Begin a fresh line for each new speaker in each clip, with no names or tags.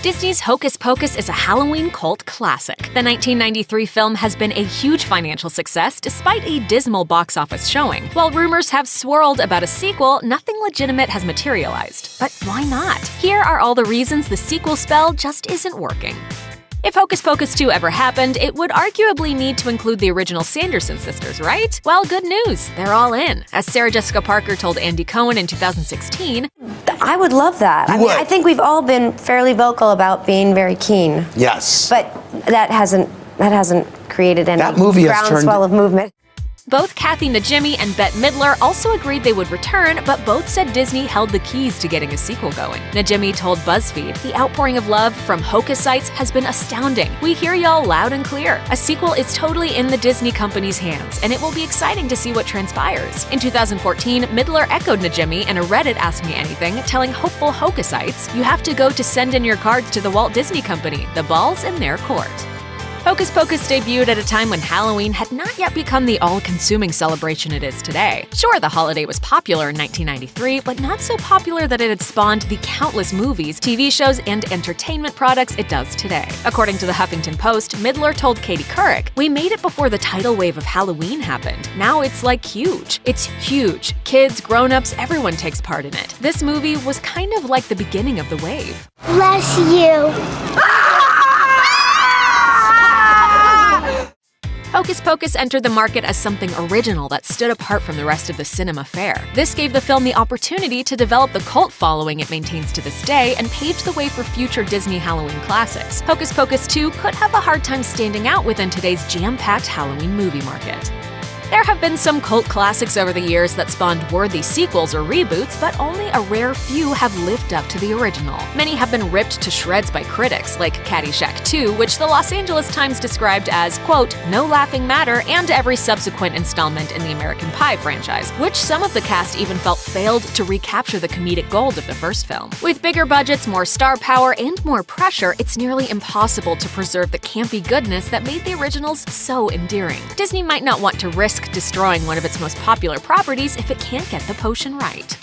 Disney's Hocus Pocus is a Halloween cult classic. The 1993 film has been a huge financial success despite a dismal box office showing. While rumors have swirled about a sequel, nothing legitimate has materialized. But why not? Here are all the reasons the sequel spell just isn't working. If Hocus Pocus 2 ever happened, it would arguably need to include the original Sanderson sisters, right? Well, good news, they're all in. As Sarah Jessica Parker told Andy Cohen in 2016,
I would love that. I think we've all been fairly vocal about being very keen.
Yes.
But that hasn't created any groundswell of movement.
Both Kathy Najimy and Bette Midler also agreed they would return, but both said Disney held the keys to getting a sequel going. Najimy told BuzzFeed, "The outpouring of love from Hocusites has been astounding. We hear y'all loud and clear. A sequel is totally in the Disney company's hands, and it will be exciting to see what transpires." In 2014, Midler echoed Najimy in a Reddit Ask Me Anything, telling hopeful Hocusites, "You have to go to send in your cards to the Walt Disney Company. The ball's in their court." Hocus Pocus debuted at a time when Halloween had not yet become the all-consuming celebration it is today. Sure, the holiday was popular in 1993, but not so popular that it had spawned the countless movies, TV shows, and entertainment products it does today. According to the Huffington Post, Midler told Katie Couric, "We made it before the tidal wave of Halloween happened. Now it's like huge. It's huge. Kids, grown-ups, everyone takes part in it. This movie was kind of like the beginning of the wave."
Bless you.
Hocus Pocus entered the market as something original that stood apart from the rest of the cinema fare. This gave the film the opportunity to develop the cult following it maintains to this day and paved the way for future Disney Halloween classics. Hocus Pocus 2 could have a hard time standing out within today's jam-packed Halloween movie market. There have been some cult classics over the years that spawned worthy sequels or reboots, but only a rare few have lived up to the original. Many have been ripped to shreds by critics, like Caddyshack 2, which the Los Angeles Times described as, quote, "no laughing matter," and every subsequent installment in the American Pie franchise, which some of the cast even felt failed to recapture the comedic gold of the first film. With bigger budgets, more star power, and more pressure, it's nearly impossible to preserve the campy goodness that made the originals so endearing. Disney might not want to risk destroying one of its most popular properties if it can't get the potion right.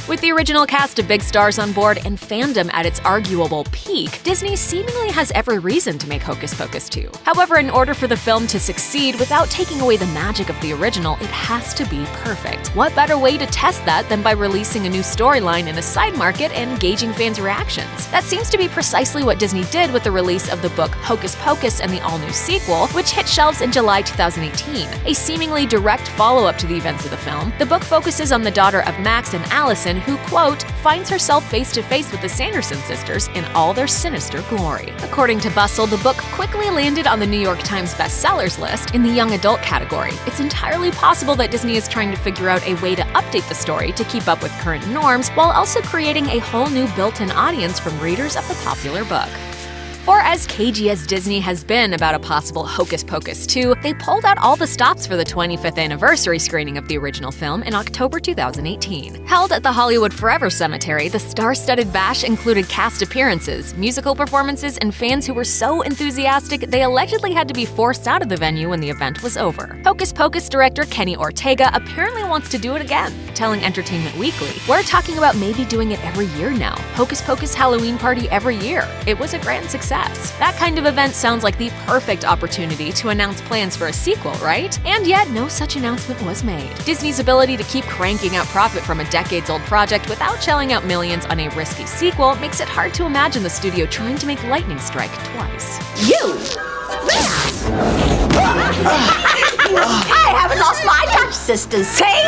With the original cast of big stars on board and fandom at its arguable peak, Disney seemingly has every reason to make Hocus Pocus 2. However, in order for the film to succeed without taking away the magic of the original, it has to be perfect. What better way to test that than by releasing a new storyline in a side market and gauging fans' reactions? That seems to be precisely what Disney did with the release of the book Hocus Pocus and the all-new sequel, which hit shelves in July 2018. A seemingly direct follow-up to the events of the film, the book focuses on the daughter of Max and Allison, who, quote, finds herself face-to-face with the Sanderson sisters in all their sinister glory. According to Bustle, the book quickly landed on the New York Times bestsellers list in the young adult category. It's entirely possible that Disney is trying to figure out a way to update the story to keep up with current norms, while also creating a whole new built-in audience from readers of the popular book. For as cagey as Disney has been about a possible Hocus Pocus 2, they pulled out all the stops for the 25th anniversary screening of the original film in October 2018. Held at the Hollywood Forever Cemetery, the star-studded bash included cast appearances, musical performances, and fans who were so enthusiastic they allegedly had to be forced out of the venue when the event was over. Hocus Pocus director Kenny Ortega apparently wants to do it again, telling Entertainment Weekly, "We're talking about maybe doing it every year now. Hocus Pocus Halloween party every year. It was a grand success." That kind of event sounds like the perfect opportunity to announce plans for a sequel, right? And yet, no such announcement was made. Disney's ability to keep cranking out profit from a decades-old project without shelling out millions on a risky sequel makes it hard to imagine the studio trying to make lightning strike twice.
You! I haven't lost my touch, sisters. Say